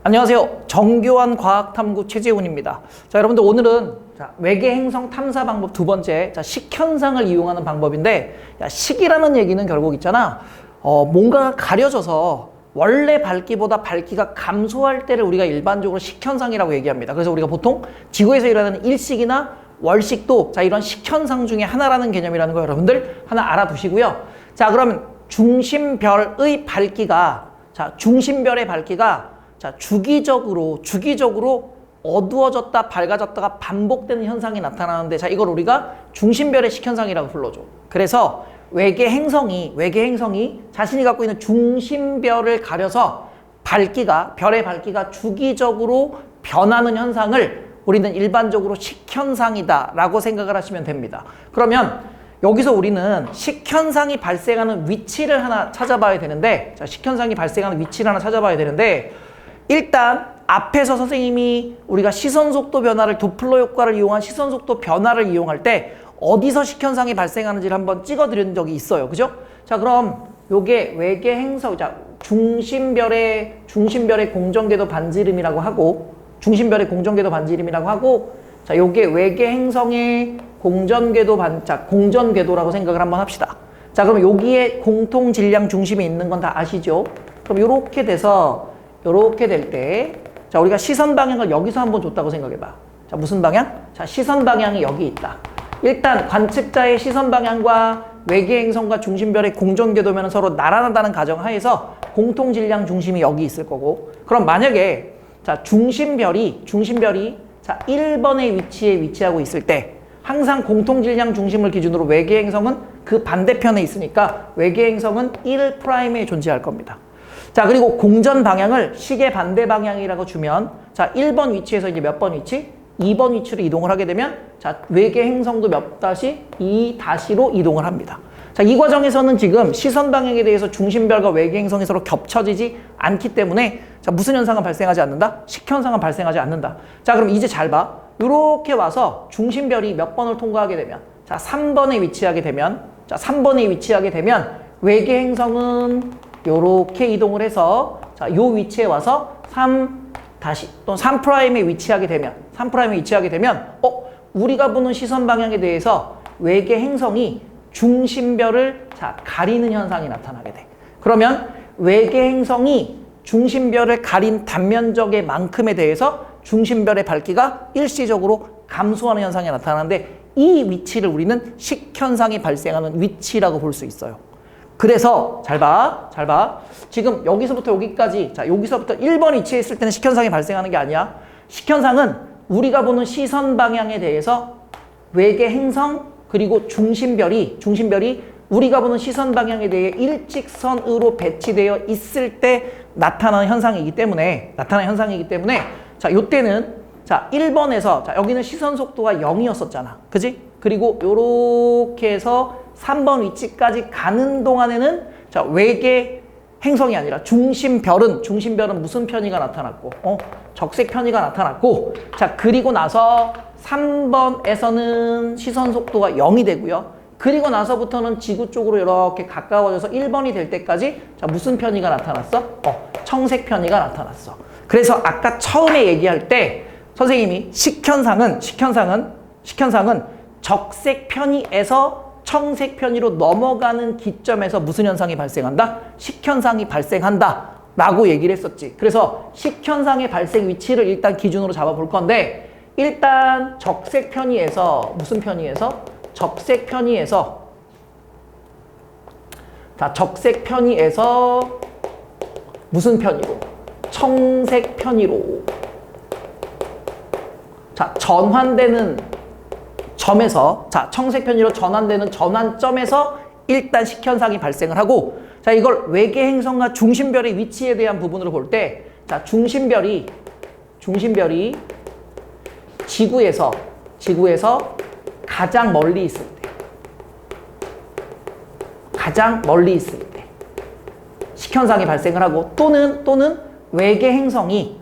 안녕하세요. 정교한 과학탐구 최재훈입니다. 자, 여러분들 오늘은 외계 행성 탐사 방법 두 번째, 식현상을 이용하는 방법인데, 식이라는 얘기는 결국 있잖아. 뭔가가 가려져서 원래 밝기보다 밝기가 감소할 때를 우리가 일반적으로 식현상이라고 얘기합니다. 그래서 우리가 보통 지구에서 일어나는 일식이나 월식도 이런 식현상 중에 하나라는 개념이라는 거 여러분들 하나 알아두시고요. 자, 그러면 중심별의 밝기가, 중심별의 밝기가 주기적으로 어두워졌다 밝아졌다가 반복되는 현상이 나타나는데, 이걸 우리가 중심별의 식현상이라고 불러줘. 그래서 외계 행성이 자신이 갖고 있는 중심별을 가려서 별의 밝기가 주기적으로 변하는 현상을 우리는 일반적으로 식현상이다 라고 생각을 하시면 됩니다. 그러면 여기서 우리는 식현상이 발생하는 위치를 하나 찾아봐야 되는데, 일단 앞에서 선생님이 우리가 시선속도 변화를, 도플러 효과를 이용한 시선속도 변화를 이용할 때 어디서 식현상이 발생하는지를 한번 찍어드린 적이 있어요. 그죠? 자, 그럼 요게 외계 행성, 중심별의 공전궤도 반지름이라고 하고, 자, 요게 외계 행성의 공전궤도라고 생각을 한번 합시다. 자, 그럼 여기에 공통 질량 중심이 있는 건 다 아시죠? 그럼 요렇게 될 때, 자, 우리가 시선 방향을 여기서 한번 줬다고 생각해봐. 자, 무슨 방향? 자, 시선 방향이 여기 있다. 일단 관측자의 시선 방향과 외계 행성과 중심별의 공전궤도면 서로 나란하다는 가정하에서 공통 질량 중심이 여기 있을 거고, 그럼 만약에 중심별이 1번의 위치에 위치하고 있을 때 항상 공통 질량 중심을 기준으로 외계 행성은 그 반대편에 있으니까 외계 행성은 1'에 존재할 겁니다. 자, 그리고 공전 방향을 식의 반대 방향이라고 주면, 1번 위치에서 이제 몇 번 위치? 2번 위치로 이동을 하게 되면, 외계 행성도 몇 다시? 2'로 이동을 합니다. 자, 이 과정에서는 지금 시선 방향에 대해서 중심별과 외계 행성이 서로 겹쳐지지 않기 때문에, 무슨 현상은 발생하지 않는다? 식현상은 발생하지 않는다. 자, 그럼 이제 잘 봐. 이렇게 와서 중심별이 몇 번을 통과하게 되면, 3번에 위치하게 되면, 외계 행성은 요렇게 이동을 해서, 요 위치에 와서 3'에 위치하게 되면, 우리가 보는 시선 방향에 대해서 외계 행성이 중심별을 가리는 현상이 나타나게 돼. 그러면 외계 행성이 중심별을 가린 단면적의 만큼에 대해서 중심별의 밝기가 일시적으로 감소하는 현상이 나타나는데, 이 위치를 우리는 식현상이 발생하는 위치라고 볼 수 있어요. 그래서 잘 봐. 지금 여기서부터 여기까지, 여기서부터 1번 위치에 있을 때는 식현상이 발생하는 게 아니야. 식현상은 우리가 보는 시선 방향에 대해서 외계 행성 그리고 중심별이 우리가 보는 시선 방향에 대해 일직선으로 배치되어 있을 때 나타나는 현상이기 때문에, 자, 요때는 1번에서, 여기는 시선 속도가 0이었었잖아. 그지? 그리고 요렇게 해서 3번 위치까지 가는 동안에는 외계 행성이 아니라 중심별은 무슨 편의가 나타났고, 적색 편의가 나타났고, 자, 그리고 나서 3번에서는 시선 속도가 0이 되고요. 그리고 나서부터는 지구 쪽으로 이렇게 가까워져서 1번이 될 때까지 무슨 편의가 나타났어? 청색 편의가 나타났어. 그래서 아까 처음에 얘기할 때 선생님이 식현상은 적색 편의에서 청색 편의로 넘어가는 기점에서 무슨 현상이 발생한다? 식현상이 발생한다 라고 얘기를 했었지. 그래서 식현상의 발생 위치를 일단 기준으로 잡아볼 건데, 일단 적색 편의에서 무슨 편의에서? 적색 편의에서 무슨 편의로? 청색 편의로 전환되는 점에서, 청색 편의로 전환되는 전환점에서 일단 식현상이 발생을 하고, 이걸 외계 행성과 중심별의 위치에 대한 부분으로 볼 때, 중심별이 지구에서 가장 멀리 있을 때 식현상이 발생을 하고, 또는 외계 행성이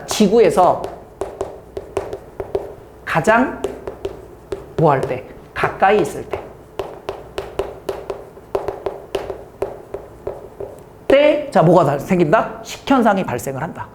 지구에서 가장 뭐 할 때? 가까이 있을 때. 자, 뭐가 생긴다? 식현상이 발생을 한다.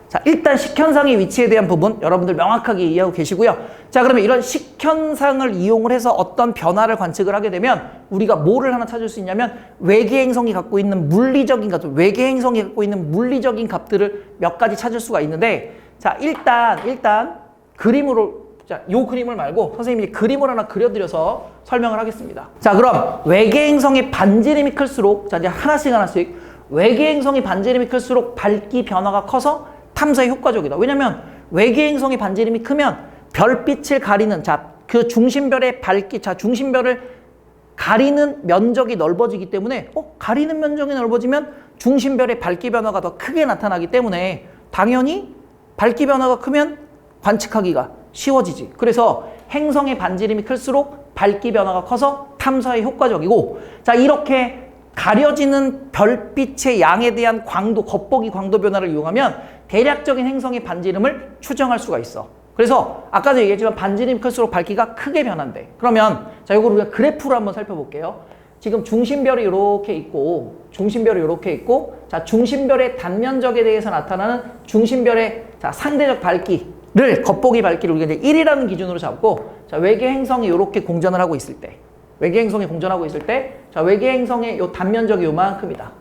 자, 일단 식현상의 위치에 대한 부분 여러분들 명확하게 이해하고 계시고요. 자, 그러면 이런 식현상을 이용을 해서 어떤 변화를 관측을 하게 되면 우리가 뭐를 하나 찾을 수 있냐면 외계 행성이 갖고 있는 물리적인 값들, 외계 행성이 갖고 있는 물리적인 값들을 몇 가지 찾을 수가 있는데, 자, 일단 그림으로, 자, 요 그림을 말고 선생님이 그림을 하나 그려드려서 설명을 하겠습니다. 자, 그럼 외계 행성의 반지름이 클수록, 자, 이제 하나씩 외계 행성의 반지름이 클수록 밝기 변화가 커서 탐사에 효과적이다. 왜냐면 외계 행성의 반지름이 크면 별빛을 가리는, 자, 그 중심별의 밝기, 자, 중심별을 가리는 면적이 넓어지기 때문에 가리는 면적이 넓어지면 중심별의 밝기 변화가 더 크게 나타나기 때문에 당연히 밝기 변화가 크면 관측하기가 쉬워지지. 그래서 행성의 반지름이 클수록 밝기 변화가 커서 탐사에 효과적이고, 자, 이렇게 가려지는 별빛의 양에 대한 광도, 겉보기 광도 변화를 이용하면 대략적인 행성의 반지름을 추정할 수가 있어. 그래서 아까도 얘기했지만 반지름이 클수록 밝기가 크게 변한대. 그러면 자, 이걸 우리가 그래프로 한번 살펴볼게요. 지금 중심별이 이렇게 있고, 자, 중심별의 단면적에 대해서 나타나는 중심별의, 자, 상대적 밝기를, 겉보기 밝기를 우리가 이제 1이라는 기준으로 잡고, 자, 외계 행성이 이렇게 공전을 하고 있을 때, 자, 외계 행성의 요 단면적이 요만큼이다.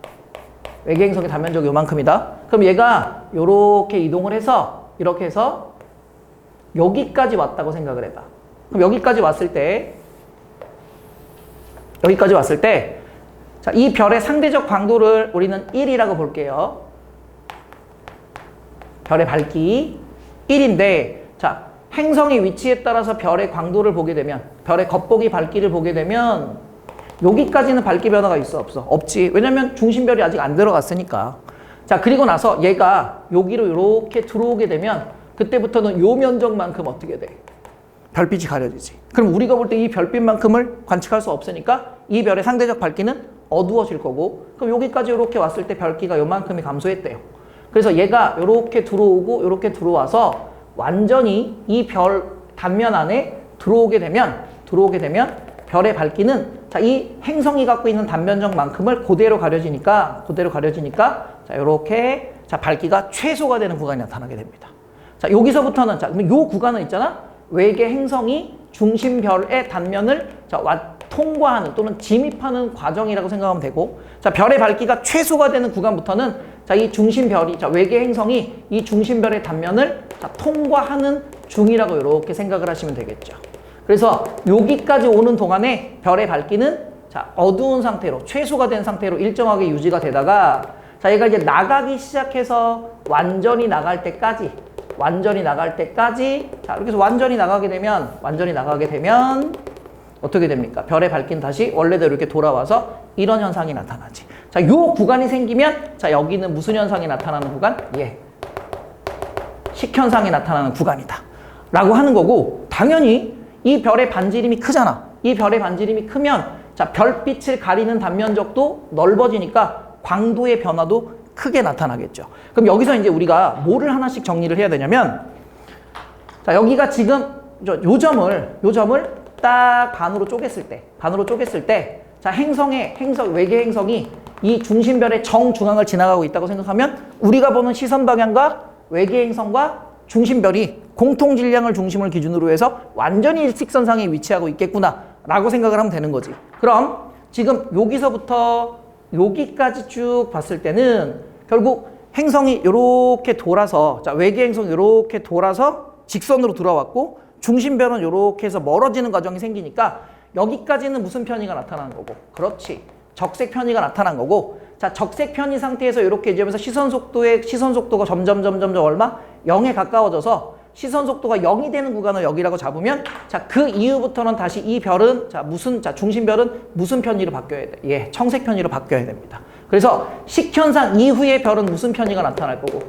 외계 행성의 단면적이 요만큼이다. 그럼 얘가 요렇게 이동을 해서, 이렇게 해서 여기까지 왔다고 생각을 해봐. 그럼 여기까지 왔을 때, 자, 이 별의 상대적 광도를 우리는 1이라고 볼게요. 별의 밝기 1인데, 자, 행성의 위치에 따라서 별의 광도를 보게 되면, 별의 겉보기 밝기를 보게 되면 여기까지는 밝기 변화가 있어, 없어? 없지. 왜냐면 중심별이 아직 안 들어갔으니까. 자, 그리고 나서 얘가 여기로 이렇게 들어오게 되면 그때부터는 요 면적만큼 어떻게 돼? 별빛이 가려지지. 그럼 우리가 볼 때 이 별빛만큼을 관측할 수 없으니까 이 별의 상대적 밝기는 어두워질 거고, 그럼 여기까지 이렇게 왔을 때 별기가 요만큼이 감소했대요. 그래서 얘가 이렇게 들어오고 이렇게 들어와서 완전히 이 별 단면 안에 들어오게 되면 별의 밝기는, 자, 이 행성이 갖고 있는 단면적만큼을 그대로 가려지니까 자, 요렇게, 자, 밝기가 최소가 되는 구간이 나타나게 됩니다. 자, 여기서부터는, 자, 그러면 요 구간은 있잖아. 외계 행성이 중심별의 단면을, 자, 통과하는 또는 진입하는 과정이라고 생각하면 되고, 자, 별의 밝기가 최소가 되는 구간부터는, 자, 이 중심별이, 자, 외계 행성이 이 중심별의 단면을, 자, 통과하는 중이라고 이렇게 생각을 하시면 되겠죠. 그래서 여기까지 오는 동안에 별의 밝기는, 자, 어두운 상태로, 최소가 된 상태로 일정하게 유지가 되다가, 자, 얘가 이제 나가기 시작해서 완전히 나갈 때까지, 자, 이렇게 해서 완전히 나가게 되면 어떻게 됩니까? 별의 밝기는 다시 원래대로 이렇게 돌아와서 이런 현상이 나타나지. 자, 요 구간이 생기면, 자, 여기는 무슨 현상이 나타나는 구간? 예, 식현상이 나타나는 구간이다 라고 하는 거고, 당연히 이 별의 반지름이 크잖아. 이 별의 반지름이 크면, 자, 별빛을 가리는 단면적도 넓어지니까 광도의 변화도 크게 나타나겠죠. 그럼 여기서 이제 우리가 뭐를 하나씩 정리를 해야 되냐면, 자, 여기가 지금 요 점을 딱 반으로 쪼갰을 때, 자, 외계 행성이 이 중심별의 정중앙을 지나가고 있다고 생각하면 우리가 보는 시선 방향과 외계 행성과 중심별이 공통 질량을 중심을 기준으로 해서 완전히 일직선상에 위치하고 있겠구나 라고 생각을 하면 되는 거지. 그럼 지금 여기서부터 여기까지 쭉 봤을 때는 결국 행성이 이렇게 돌아서, 자, 외계 행성이 이렇게 돌아서 직선으로 들어왔고, 중심별은 이렇게 해서 멀어지는 과정이 생기니까 여기까지는 무슨 편의가 나타나는 거고, 그렇지, 적색 편의가 나타난 거고, 자, 적색 편의 상태에서 이렇게 이제면서 시선 속도가 점점 얼마? 0에 가까워져서 시선 속도가 0이 되는 구간을 여기라고 잡으면, 자, 그 이후부터는 다시 이 별은, 자, 중심별은 무슨 편의로 바뀌어야 돼? 예, 청색 편의로 바뀌어야 됩니다. 그래서 식현상 이후의 별은 무슨 편의가 나타날 거고,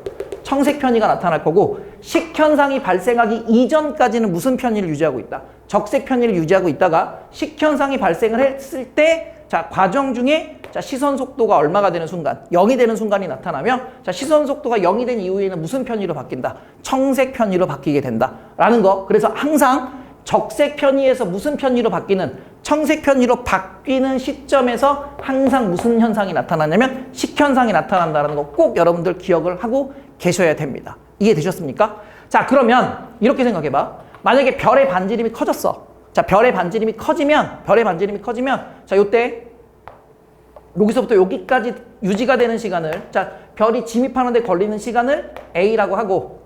청색 편의가 나타날 거고, 식현상이 발생하기 이전까지는 무슨 편의를 유지하고 있다? 적색 편의를 유지하고 있다가 식현상이 발생을 했을 때, 자, 과정 중에, 자, 시선 속도가 얼마가 되는 순간, 0이 되는 순간이 나타나며, 자, 시선 속도가 0이 된 이후에는 무슨 편의로 바뀐다? 청색 편의로 바뀌게 된다 라는 거. 그래서 항상 적색 편의에서 무슨 편의로 바뀌는 청색 편의로 바뀌는 시점에서 항상 무슨 현상이 나타나냐면 식현상이 나타난다는 거 꼭 여러분들 기억을 하고 계셔야 됩니다. 이해되셨습니까? 자, 그러면 이렇게 생각해봐. 만약에 별의 반지름이 커졌어. 자, 별의 반지름이 커지면 자, 요때 여기서부터 여기까지 유지가 되는 시간을, 자, 별이 진입하는 데 걸리는 시간을 A라고 하고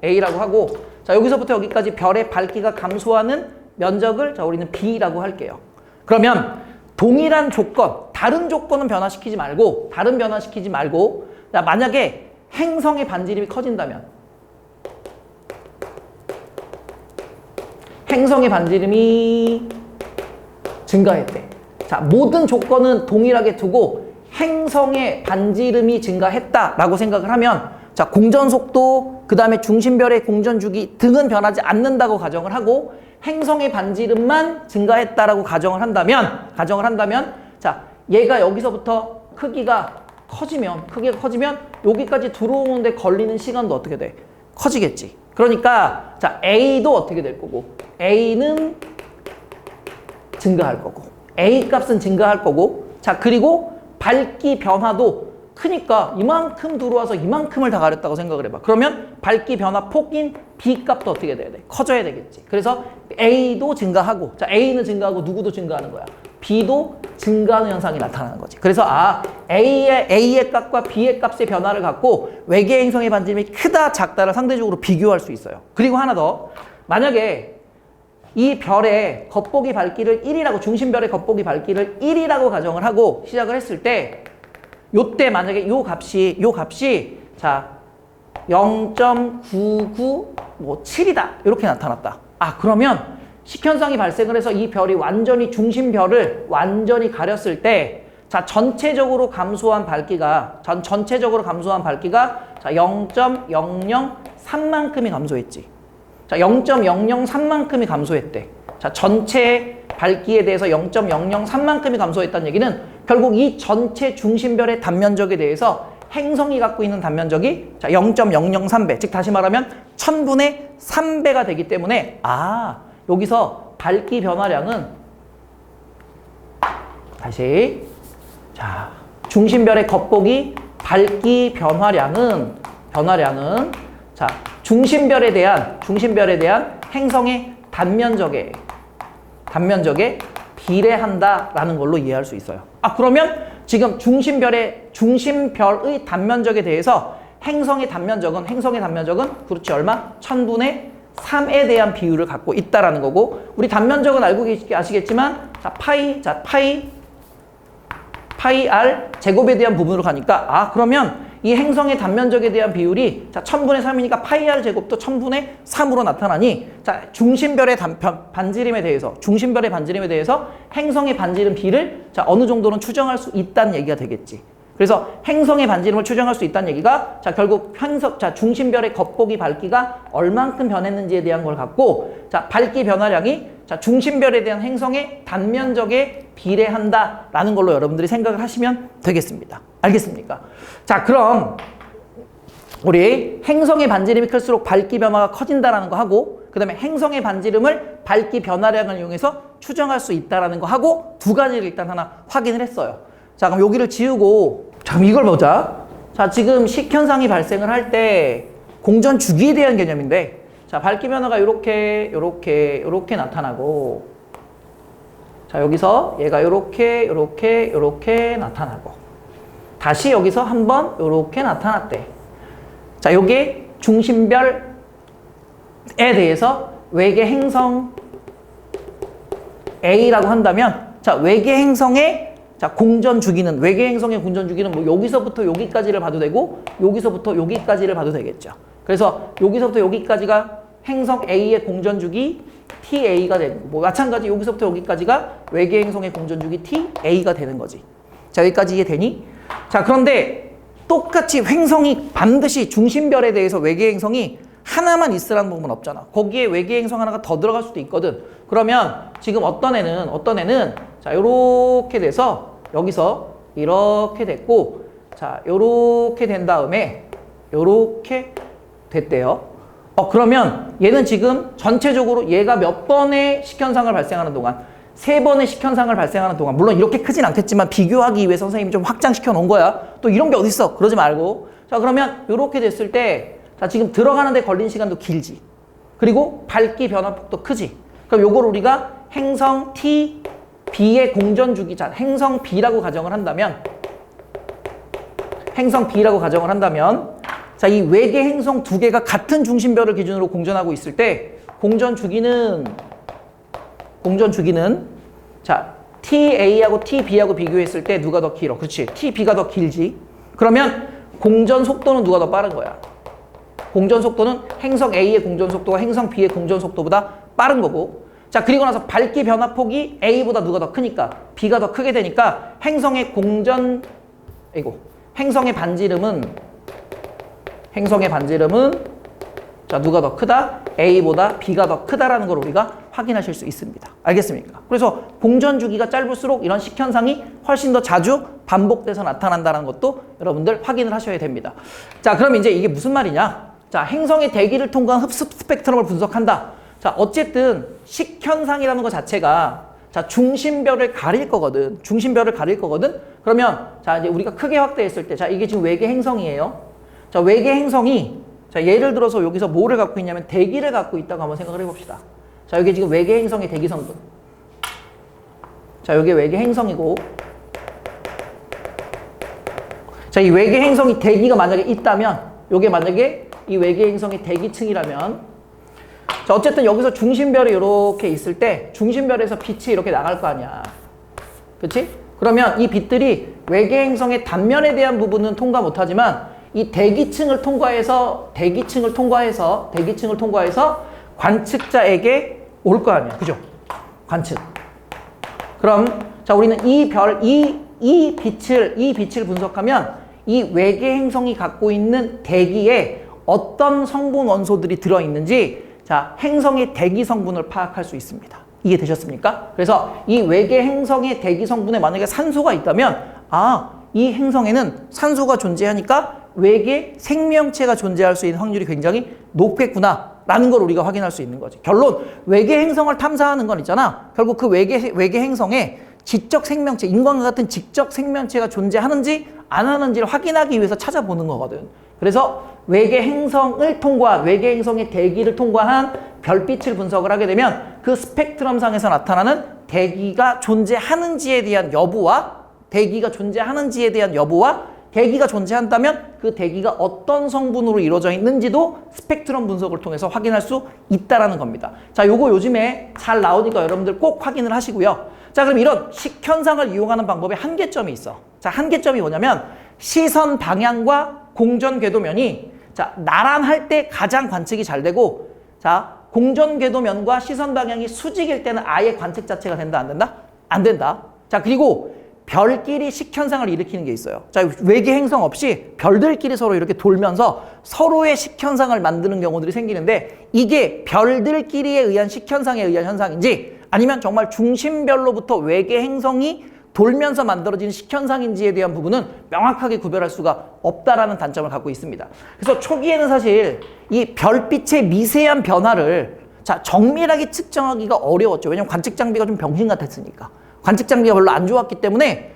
자, 여기서부터 여기까지 별의 밝기가 감소하는 면적을 자, 우리는 B라고 할게요. 그러면 동일한 조건, 다른 조건은 변화시키지 말고 자, 만약에 행성의 반지름이 커진다면 행성의 반지름이 증가했대. 자, 모든 조건은 동일하게 두고 행성의 반지름이 증가했다라고 생각을 하면 자, 공전속도, 그 다음에 중심별의 공전주기 등은 변하지 않는다고 가정을 하고 행성의 반지름만 증가했다라고 가정을 한다면 자, 얘가 여기서부터 크기가 커지면 여기까지 들어오는데 걸리는 시간도 어떻게 돼? 커지겠지. 그러니까 자, A도 어떻게 될 거고 A는 증가할 거고 A 값은 증가할 거고 자, 그리고 밝기 변화도 크니까 이만큼 들어와서 이만큼을 다 가렸다고 생각을 해봐. 그러면 밝기 변화 폭인 B 값도 어떻게 돼야 돼? 커져야 되겠지. 그래서 A도 증가하고 자, A는 증가하고 누구도 증가하는 거야? B도 증가하는 현상이 나타나는 거지. 그래서 A의 값과 B의 값의 변화를 갖고 외계 행성의 반지름이 크다 작다를 상대적으로 비교할 수 있어요. 그리고 하나 더, 만약에 이 별의 겉보기 밝기를 1이라고, 중심별의 겉보기 밝기를 1이라고 가정을 하고 시작을 했을 때 요때 만약에 요 값이 자 0.9957이다 이렇게 나타났다. 아, 그러면 식현상이 발생을 해서 이 별이 완전히 중심별을 완전히 가렸을 때 자, 전체적으로 감소한 밝기가 자 0.003만큼이 감소했지. 자, 0.003만큼이 감소했대. 자, 전체 밝기에 대해서 0.003만큼이 감소했다는 얘기는 결국 이 전체 중심별의 단면적에 대해서 행성이 갖고 있는 단면적이 자, 0.003배, 즉 다시 말하면 1000분의 3배가 되기 때문에 여기서 밝기 변화량은 다시 자, 중심별의 겉보기 밝기 변화량은 자, 중심별에 대한 행성의 단면적에 비례한다라는 걸로 이해할 수 있어요. 아, 그러면 지금 중심별의 단면적에 대해서 행성의 단면적은 그렇지 얼마? 1000분의 3에 대한 비율을 갖고 있다라는 거고, 우리 단면적은 알고 아시겠지만 자, 파이 r 제곱에 대한 부분으로 가니까 그러면 이 행성의 단면적에 대한 비율이 자 1000분의 3이니까 파이 r 제곱도 1000분의 3으로 나타나니 자, 중심별의 반지름에 대해서 행성의 반지름 B를 자, 어느 정도는 추정할 수 있다는 얘기가 되겠지. 그래서 행성의 반지름을 추정할 수 있다는 얘기가 자, 결국 중심별의 겉보기 밝기가 얼만큼 변했는지에 대한 걸 갖고 자, 밝기 변화량이 자, 중심별에 대한 행성의 단면적에 비례한다라는 걸로 여러분들이 생각을 하시면 되겠습니다. 알겠습니까? 자, 그럼 우리 행성의 반지름이 클수록 밝기 변화가 커진다라는 거 하고, 그 다음에 행성의 반지름을 밝기 변화량을 이용해서 추정할 수 있다라는 거 하고 두 가지를 일단 하나 확인을 했어요. 자, 그럼 여기를 지우고 자, 그럼 이걸 보자. 자, 지금 식현상이 발생을 할 때 공전 주기에 대한 개념인데 자, 밝기 변화가 이렇게 나타나고 자, 여기서 얘가 이렇게 나타나고 다시 여기서 한번 이렇게 나타났대. 자, 요게 중심별에 대해서 외계 행성 A라고 한다면 자, 외계 행성의 자, 외계 행성의 공전 주기는 뭐 여기서부터 여기까지를 봐도 되고 여기서부터 여기까지를 봐도 되겠죠. 그래서 여기서부터 여기까지가 행성 A의 공전 주기 TA가 되고 뭐 마찬가지 여기서부터 여기까지가 외계 행성의 공전 주기 TA가 되는 거지. 자, 여기까지 이해되니? 자, 그런데 똑같이 행성이 반드시 중심별에 대해서 외계 행성이 하나만 있으라는 부분은 없잖아. 거기에 외계 행성 하나가 더 들어갈 수도 있거든. 그러면 지금 어떤 애는 자, 요렇게 돼서 여기서 이렇게 됐고 자, 요렇게 된 다음에 요렇게 됐대요. 그러면 얘는 지금 전체적으로 얘가 몇 번의 식현상을 발생하는 동안 3번의 식현상을 발생하는 동안 물론 이렇게 크진 않겠지만 비교하기 위해 선생님이 좀 확장시켜 놓은 거야. 또 이런 게 어딨어. 그러지 말고. 자 그러면 이렇게 됐을 때 자 지금 들어가는데 걸린 시간도 길지. 그리고 밝기 변화폭도 크지. 그럼 요걸 우리가 행성 T, B의 공전 주기, 자 행성 B라고 가정을 한다면 자 이 외계 행성 2개가 같은 중심별을 기준으로 공전하고 있을 때 공전 주기는 자 TA하고 TB하고 비교했을 때 누가 더 길어? 그렇지. TB가 더 길지. 그러면 공전 속도는 누가 더 빠른 거야? 공전 속도는 행성 A의 공전 속도가 행성 B의 공전 속도보다 빠른 거고. 자 그리고 나서 밝기 변화폭이 A보다 누가 더 크니까 B가 더 크게 되니까 행성의 반지름은 자 누가 더 크다? A보다 B가 더 크다라는 걸 우리가 확인하실 수 있습니다. 알겠습니까? 그래서 공전 주기가 짧을수록 이런 식현상이 훨씬 더 자주 반복돼서 나타난다는 것도 여러분들 확인을 하셔야 됩니다. 자 그럼 이제 이게 무슨 말이냐? 자 행성의 대기를 통과한 흡습 스펙트럼을 분석한다. 자 어쨌든 식현상이라는 것 자체가 자 중심별을 가릴 거거든. 그러면 자 이제 우리가 크게 확대했을 때 자 이게 지금 외계 행성이에요. 자 외계 행성이 자 예를 들어서 여기서 뭐를 갖고 있냐면 대기를 갖고 있다고 한번 생각을 해봅시다. 자 여기 지금 외계 행성의 대기 성분. 자 여기 외계 행성이고 자 이 외계 행성이 대기가 만약에 있다면 요게 만약에 이 외계 행성의 대기층이라면 자 어쨌든 여기서 중심별이 이렇게 있을 때 중심별에서 빛이 이렇게 나갈 거 아니야. 그치? 그러면 이 빛들이 외계 행성의 단면에 대한 부분은 통과 못하지만 이 대기층을 통과해서 관측자에게 올 거 아니야. 그죠? 관측. 그럼 자 우리는 이 빛을 분석하면 이 외계 행성이 갖고 있는 대기에 어떤 성분 원소들이 들어있는지 자 행성의 대기 성분을 파악할 수 있습니다. 이해되셨습니까? 그래서 이 외계 행성의 대기 성분에 만약에 산소가 있다면 이 행성에는 산소가 존재하니까 외계 생명체가 존재할 수 있는 확률이 굉장히 높겠구나 라는 걸 우리가 확인할 수 있는 거지. 결론 외계 행성을 탐사하는 건 있잖아. 결국 그 외계 행성에 지적 생명체, 인간과 같은 지적 생명체가 존재하는지 안 하는지를 확인하기 위해서 찾아보는 거거든. 그래서 외계 행성의 대기를 통과한 별빛을 분석을 하게 되면 그 스펙트럼상에서 나타나는 대기가 존재하는지에 대한 여부와 대기가 존재한다면 그 대기가 어떤 성분으로 이루어져 있는지도 스펙트럼 분석을 통해서 확인할 수 있다는 겁니다. 자, 요거 요즘에 잘 나오니까 여러분들 꼭 확인을 하시고요. 자, 그럼 이런 식현상을 이용하는 방법에 한계점이 있어. 자, 한계점이 뭐냐면 시선 방향과 공전 궤도면이 자, 나란할 때 가장 관측이 잘 되고 자, 공전 궤도면과 시선 방향이 수직일 때는 아예 관측 자체가 된다, 안 된다? 안 된다. 자, 그리고 별끼리 식현상을 일으키는 게 있어요. 자, 외계 행성 없이 별들끼리 서로 이렇게 돌면서 서로의 식현상을 만드는 경우들이 생기는데 이게 별들끼리에 의한 식현상에 의한 현상인지 아니면 정말 중심별로부터 외계 행성이 돌면서 만들어진 식현상인지에 대한 부분은 명확하게 구별할 수가 없다라는 단점을 갖고 있습니다. 그래서 초기에는 사실 이 별빛의 미세한 변화를 자, 정밀하게 측정하기가 어려웠죠. 왜냐면 관측 장비가 좀 병신 같았으니까. 관측 장비가 별로 안 좋았기 때문에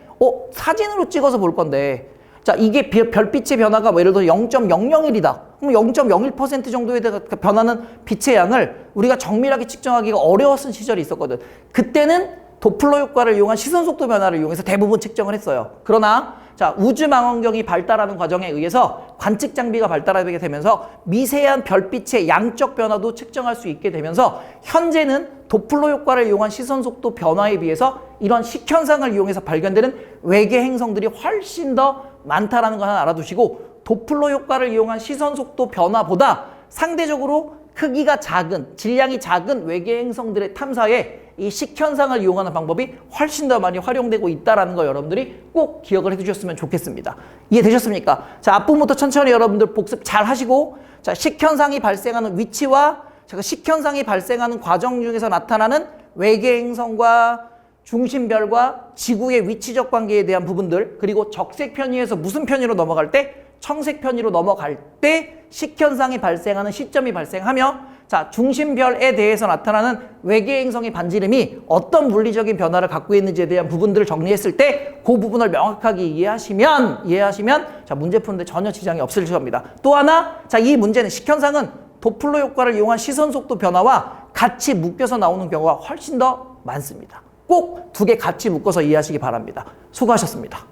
사진으로 찍어서 볼 건데 자 이게 별빛의 변화가 뭐 예를 들어 0.001이다. 그럼 0.01% 정도에 대한 변하는 빛의 양을 우리가 정밀하게 측정하기가 어려웠던 시절이 있었거든. 그때는 도플러 효과를 이용한 시선속도 변화를 이용해서 대부분 측정을 했어요. 그러나 자 우주망원경이 발달하는 과정에 의해서 관측 장비가 발달하게 되면서 미세한 별빛의 양적 변화도 측정할 수 있게 되면서 현재는 도플러 효과를 이용한 시선속도 변화에 비해서 이런 식현상을 이용해서 발견되는 외계 행성들이 훨씬 더 많다라는 거 하나 알아두시고 도플러 효과를 이용한 시선속도 변화보다 상대적으로 크기가 작은, 질량이 작은 외계 행성들의 탐사에 이 식현상을 이용하는 방법이 훨씬 더 많이 활용되고 있다는 거 여러분들이 꼭 기억을 해두셨으면 좋겠습니다. 이해되셨습니까? 자, 앞부분부터 천천히 여러분들 복습 잘 하시고 자, 식현상이 발생하는 위치와 식현상이 발생하는 과정 중에서 나타나는 외계 행성과 중심별과 지구의 위치적 관계에 대한 부분들 그리고 적색 편의에서 무슨 편의로 넘어갈 때 청색 편의로 넘어갈 때 식현상이 발생하는 시점이 발생하며 자, 중심별에 대해서 나타나는 외계 행성의 반지름이 어떤 물리적인 변화를 갖고 있는지에 대한 부분들을 정리했을 때 그 부분을 명확하게 이해하시면 자, 문제 푸는데 전혀 지장이 없을 겁니다. 또 하나, 자, 이 문제는 식현상은 도플러 효과를 이용한 시선 속도 변화와 같이 묶여서 나오는 경우가 훨씬 더 많습니다. 꼭 두 개 같이 묶어서 이해하시기 바랍니다. 수고하셨습니다.